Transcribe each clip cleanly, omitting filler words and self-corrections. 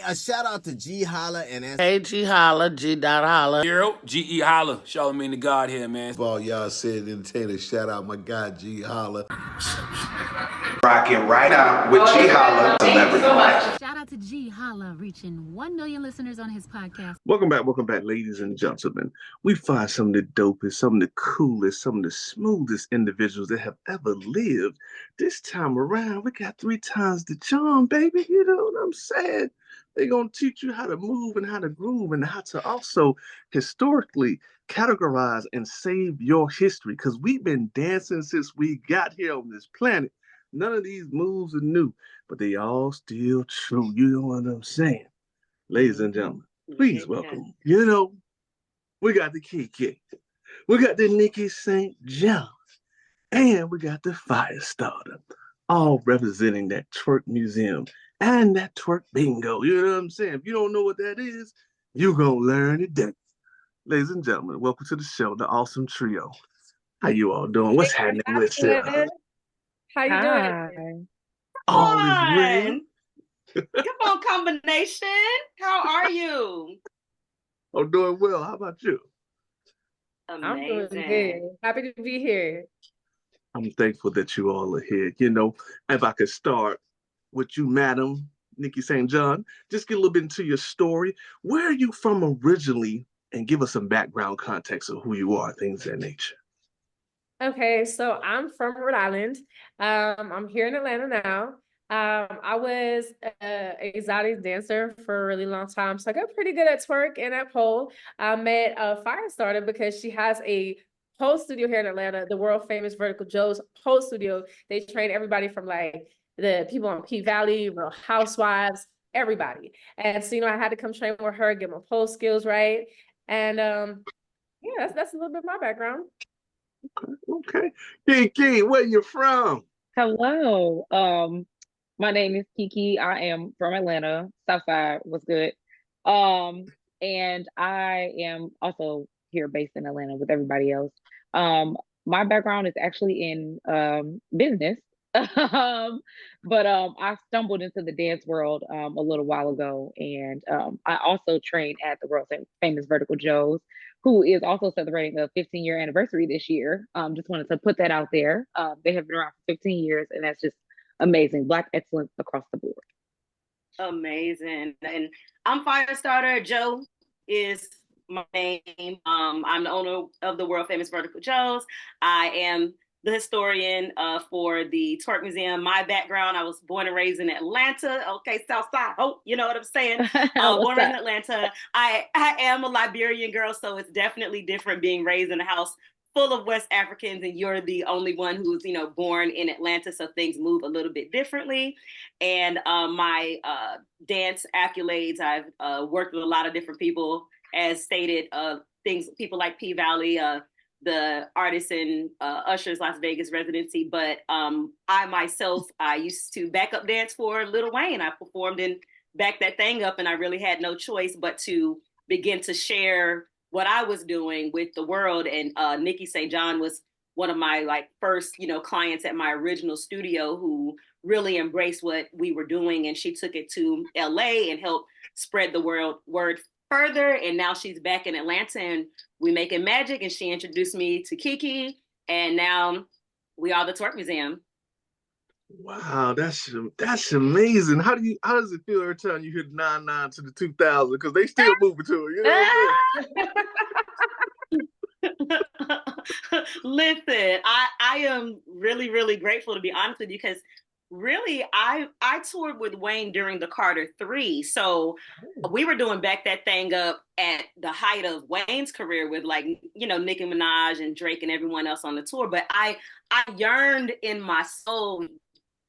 A shout out to Ge.Holla and Hey, Ge.Holla, G.Holla. Ge.Holla, show me the God here, man. All y'all said entertainer, shout out my guy Ge.Holla. Rocking right now with Ge.Holla, Celebrity Life. Shout out to Ge.Holla, reaching 1 million listeners on his podcast. Welcome back, ladies and gentlemen. We find some of the dopest, some of the coolest, some of the smoothest individuals that have ever lived. This time around, we got 3 times the charm, baby. You know what I'm saying? They're going to teach you how to move and how to groove and how to also historically categorize and save your history, because we've been dancing since we got here on this planet. None of these moves are new, but they all still true. You know what I'm saying? Ladies and gentlemen, please welcome, we got the Kiki, we got the Nikki St. and we got the Fire Starter, all representing that twerk museum and that twerk bingo. You know what I'm saying? If you don't know what that is, you're going to learn today. Ladies and gentlemen, welcome to the show, the awesome trio. How you all doing? What's happening with you? How you doing? All is well. Come on, combination. How are you? I'm doing well. How about you? Amazing. I'm doing good. Happy to be here. I'm thankful that you all are here. If I could start with you, Madam Nikki St. just get a little bit into your story. Where are you from originally? And give us some background context of who you are, things of that nature. Okay, so I'm from Rhode Island. I'm here in Atlanta now. I was an exotic dancer for a really long time, so I got pretty good at twerk and at pole. I met Fire Starter because she has a pole studio here in Atlanta, the world famous Vertical Joe's pole studio. They train everybody from like the people on P-Valley, Real Housewives, everybody. And so, I had to come train with her, get my pole skills right. And yeah, that's a little bit of my background. Okay. Kiki, where you from? Hello. My name is Kiki. I am from Atlanta. Southside, what's good? And I am also here based in Atlanta with everybody else. My background is actually in business. But I stumbled into the dance world a little while ago, and I also trained at the world famous Vertical Joe's, who is also celebrating a 15-year anniversary this year. Just wanted to put that out there. They have been around for 15 years, and that's just amazing. Black excellence across the board. Amazing. And I'm Fire Starter. Joe is my name. I'm the owner of the world famous Vertical Joe's. I am the historian for the Twerk Museum. My background, I was born and raised in Atlanta. Okay, Southside. Oh, you know what I'm saying? Born and raised in Atlanta. I am a Liberian girl, so it's definitely different being raised in a house full of West Africans, and you're the only one who's, born in Atlanta, so things move a little bit differently. And my dance accolades, I've worked with a lot of different people, as stated, people like P-Valley, the artists in Usher's Las Vegas residency. But I used to back up dance for Lil Wayne. I performed and backed that thing up, and I really had no choice but to begin to share what I was doing with the world. And Nikki St. was one of my first, clients at my original studio, who really embraced what we were doing. And she took it to LA and helped spread the word further. And now she's back in Atlanta and we making magic. And she introduced me to Kiki. And now we are the Twerk Museum. Wow, that's amazing. How does it feel every time you hit 99 to the 2000? Because they still moving to it. You know what I mean? Listen, I am really, really grateful, to be honest with you, because really I toured with Wayne during the Carter 3. So we were doing back that thing up at the height of Wayne's career with Nicki Minaj and Drake and everyone else on the tour. But I yearned in my soul,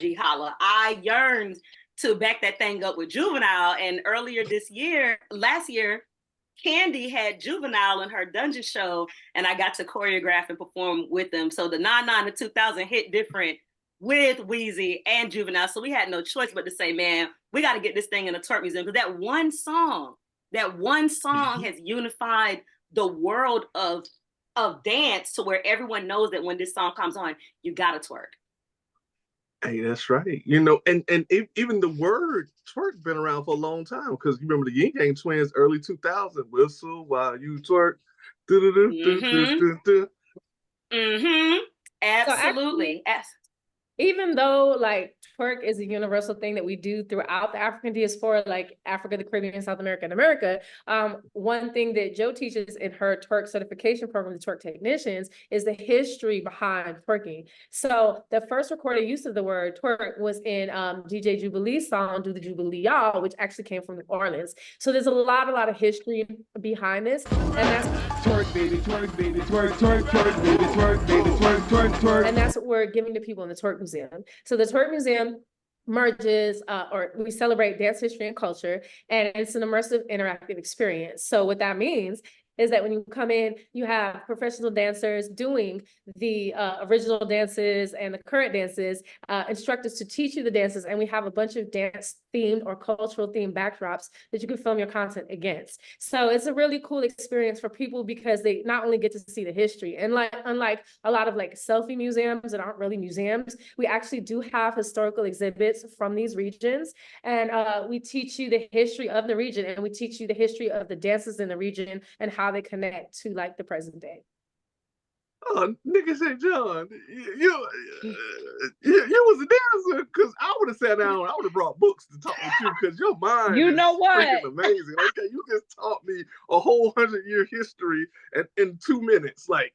Ge.Holla. I yearned to back that thing up with Juvenile. And last year, Candy had Juvenile in her Dungeon show, and I got to choreograph and perform with them. So the 99 to 2000 hit different with Weezy and Juvenile. So we had no choice but to say, man, we got to get this thing in a Twerk Museum, because that one song has unified the world of dance to where everyone knows that when this song comes on, you got to twerk. Hey, that's right. Even the word twerk been around for a long time because you remember the Yin Yang Twins, early 2000, whistle while you twerk. Mm-hmm. Mm-hmm. So actually, Absolutely. even though like twerk is a universal thing that we do throughout the African diaspora, like Africa, the Caribbean, South America, and America, one thing that Joe teaches in her twerk certification program, the twerk technicians, is the history behind twerking. So the first recorded use of the word twerk was in DJ Jubilee's song, Do the Jubilee Y'all, which actually came from New Orleans. So there's a lot of history behind this. And that's twerk, baby, twerk, baby, twerk, twerk, twerk, baby, twerk, baby, twerk, twerk, twerk. And that's what we're giving to people in the Twerk Museum. So the Twerk Museum merges, or we celebrate dance history and culture, and it's an immersive interactive experience. So what that means is that when you come in, you have professional dancers doing the original dances and the current dances, instructors to teach you the dances, and we have a bunch of dance themed or cultural themed backdrops that you can film your content against. So it's a really cool experience for people because they not only get to see the history, and unlike a lot of like selfie museums that aren't really museums, we actually do have historical exhibits from these regions, and we teach you the history of the region, and we teach you the history of the dances in the region and how they connect to like the present day. Oh, Nikki St. John, you was a dancer because I would have sat down. I would have brought books to talk with you because your mind You is know what? freaking amazing. Okay, you just taught me a whole 100-year history in 2 minutes. Like,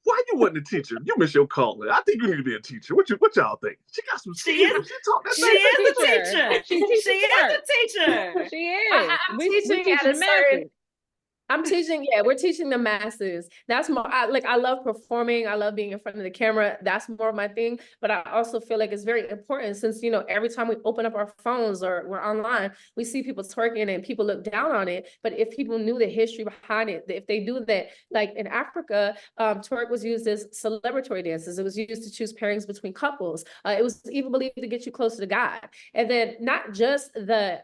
why you wasn't a teacher? You miss your calling. I think you need to be a teacher. What y'all think? She got some skills. She taught that. She is a teacher. She is a teacher. She is. I'm we teaching teach at a the certain masses. I'm teaching, yeah, we're teaching the masses. That's more, I love performing. I love being in front of the camera. That's more of my thing. But I also feel like it's very important since, every time we open up our phones or we're online, we see people twerking and people look down on it. But if people knew the history behind it, if they do that, like in Africa, twerk was used as celebratory dances. It was used to choose pairings between couples. It was even believed to get you closer to God. And then not just the,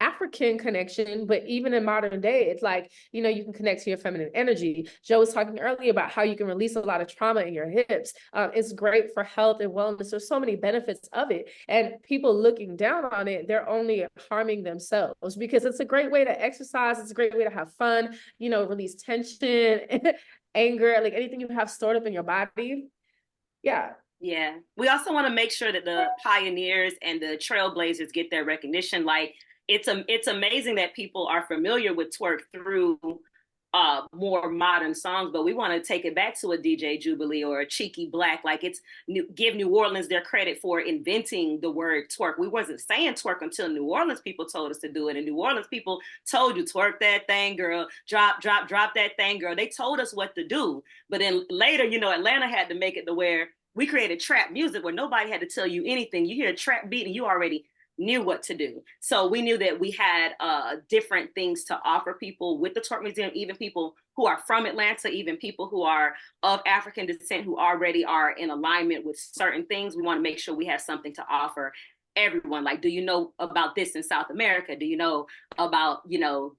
African connection, but even in modern day, it's like, you can connect to your feminine energy. Joe was talking earlier about how you can release a lot of trauma in your hips. It's great for health and wellness. There's so many benefits of it. And people looking down on it, they're only harming themselves because it's a great way to exercise. It's a great way to have fun, release tension, anger, like anything you have stored up in your body. Yeah. Yeah. We also want to make sure that the pioneers and the trailblazers get their recognition. Like, it's amazing that people are familiar with twerk through more modern songs, but we want to take it back to a DJ Jubilee or a Cheeky Black. Like, give New Orleans their credit for inventing the word twerk. We wasn't saying twerk until New Orleans people told us to do it. And New Orleans people told you, twerk that thing, girl, drop that thing, girl. They told us what to do. But then later, Atlanta had to make it to where we created trap music where nobody had to tell you anything. You hear a trap beat and you already knew what to do. So we knew that we had different things to offer people with the Twerk Museum, even people who are from Atlanta, even people who are of African descent, who already are in alignment with certain things. We want to make sure we have something to offer everyone. Like, do you know about this in South America? Do you know about,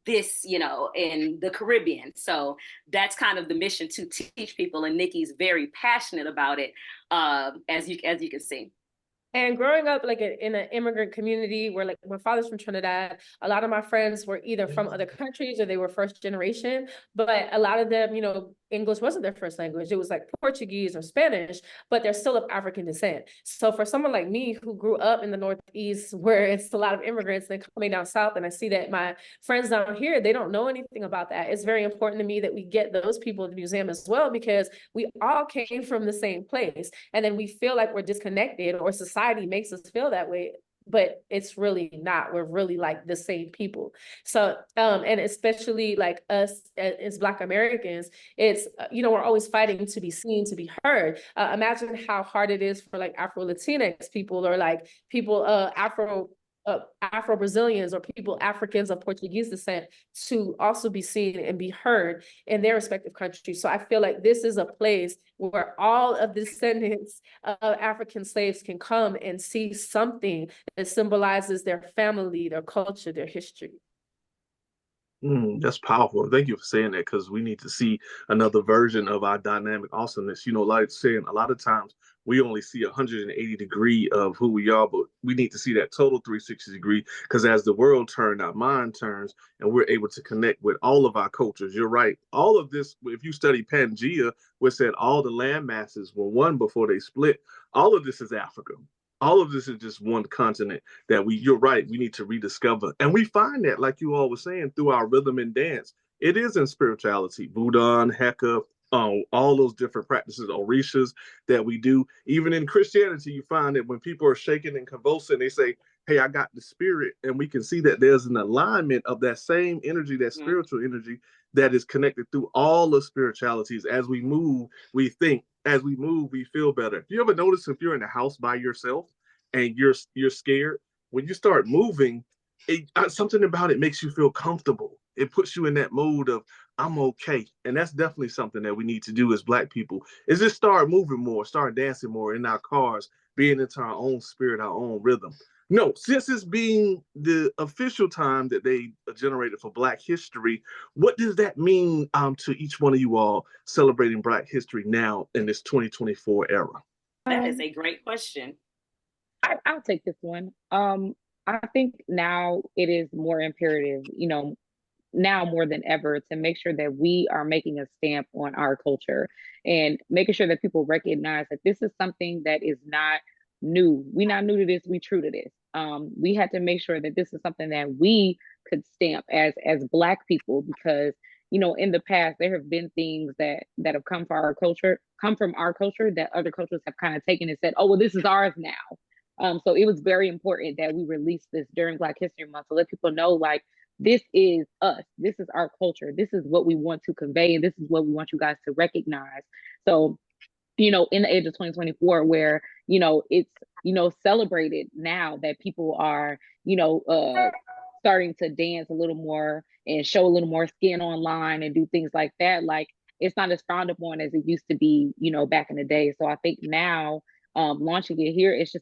this, in the Caribbean? So that's kind of the mission, to teach people. And Nikki's very passionate about it, as you can see. And growing up like in an immigrant community where like my father's from Trinidad, a lot of my friends were either from other countries or they were first generation, but a lot of them, English wasn't their first language. It was like Portuguese or Spanish, but they're still of African descent. So for someone like me who grew up in the Northeast where it's a lot of immigrants and coming down South, and I see that my friends down here, they don't know anything about that. It's very important to me that we get those people in the museum as well, because we all came from the same place. And then we feel like we're disconnected, or society makes us feel that way, but it's really not. We're really like the same people. So, and especially like us as Black Americans, it's, we're always fighting to be seen, to be heard. Imagine how hard it is for like Afro-Latinx people, or like people, Afro-Brazilians, or people, Africans of Portuguese descent, to also be seen and be heard in their respective countries. So I feel like this is a place where all of the descendants of African slaves can come and see something that symbolizes their family, their culture, their history. That's powerful. Thank you for saying that, because we need to see another version of our dynamic awesomeness. You know, like saying a lot of times we only see 180 degree of who we are, but we need to see that total 360 degree, because as the world turns, our mind turns, and we're able to connect with all of our cultures. You're right. All of this, if you study Pangea, which said all the land masses were one before they split, all of this is Africa. All of this is just one continent that you're right, we need to rediscover. And we find that, like you all were saying, through our rhythm and dance. It is in spirituality, Buddha, Heka, all those different practices, Orishas that we do. Even in Christianity, you find that when people are shaking and convulsing, they say, hey, I got the spirit. And we can see that there's an alignment of that same energy, that spiritual energy that is connected through all the spiritualities. As we move, we think. As we move, we feel better. If you ever notice, if you're in the house by yourself and you're scared, when you start moving, something about it makes you feel comfortable. It puts you in that mode of I'm okay. And that's definitely something that we need to do as Black people, is just start moving more, start dancing more in our cars, being into our own spirit, our own rhythm. No, since it's being the official time that they generated for Black history, what does that mean to each one of you all celebrating Black history now in this 2024 era? That is a great question. I'll take this one. I think now it is more imperative, you know, now more than ever, to make sure that we are making a stamp on our culture and making sure that people recognize that this is something that is not new. We're not new to this, we true to this. We had to make sure that this is something that we could stamp as Black people, because you know, in the past there have been things that have come from our culture that other cultures have kind of taken and said, oh well, this is ours now. So it was very important that we release this during Black History Month to let people know, like, this is us, this is our culture, this is what we want to convey, and this is what we want you guys to recognize. So, you know, in the age of 2024, where, you know, it's, you know, celebrated now that people are, you know, starting to dance a little more and show a little more skin online and do things like that. Like, it's not as frowned upon as it used to be, you know, back in the day. So I think now, launching it here, it's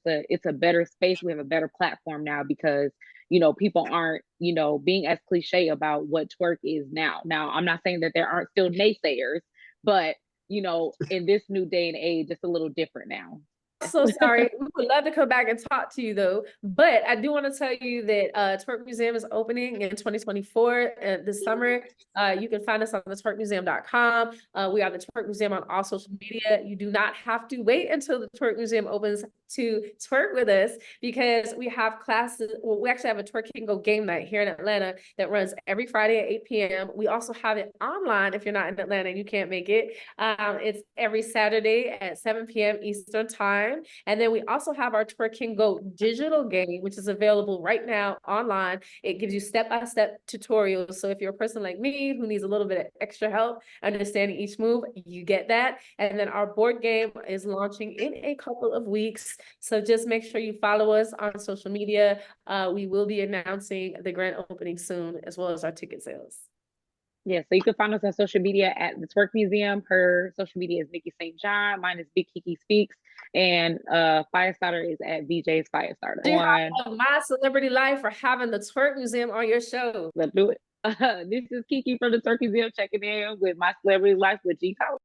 a better space. We have a better platform now, because you know, people aren't, you know, being as cliche about what twerk is now. Now, I'm not saying that there aren't still naysayers, but you know, in this new day and age, it's a little different now. So sorry. We would love to come back and talk to you though. But I do want to tell you that Twerk Museum is opening in 2024 this summer. You can find us on the twerkmuseum.com. We are the Twerk Museum on all social media. You do not have to wait until the Twerk Museum opens to twerk with us, because we have classes. Well, we actually have a Twerkingo game night here in Atlanta that runs every Friday at 8 p.m. We also have it online if you're not in Atlanta and you can't make it. It's every Saturday at 7 p.m. Eastern time. And then we also have our Twerkingo digital game, which is available right now online. It gives you step-by-step tutorials. So if you're a person like me who needs a little bit of extra help understanding each move, you get that. And then our board game is launching in a couple of weeks. So just make sure you follow us on social media. We will be announcing the grand opening soon, as well as our ticket sales. Yeah, so you can find us on social media at the Twerk Museum. Her social media is Nikki St. Mine is Big Kiki Speaks, and Firestarter is at VJ's Firestarter. MycelebrityLife for having the Twerk Museum on your show. Let's do it. This is Kiki from the Twerk Museum checking in with My Celebrity Life with Ge.Holla.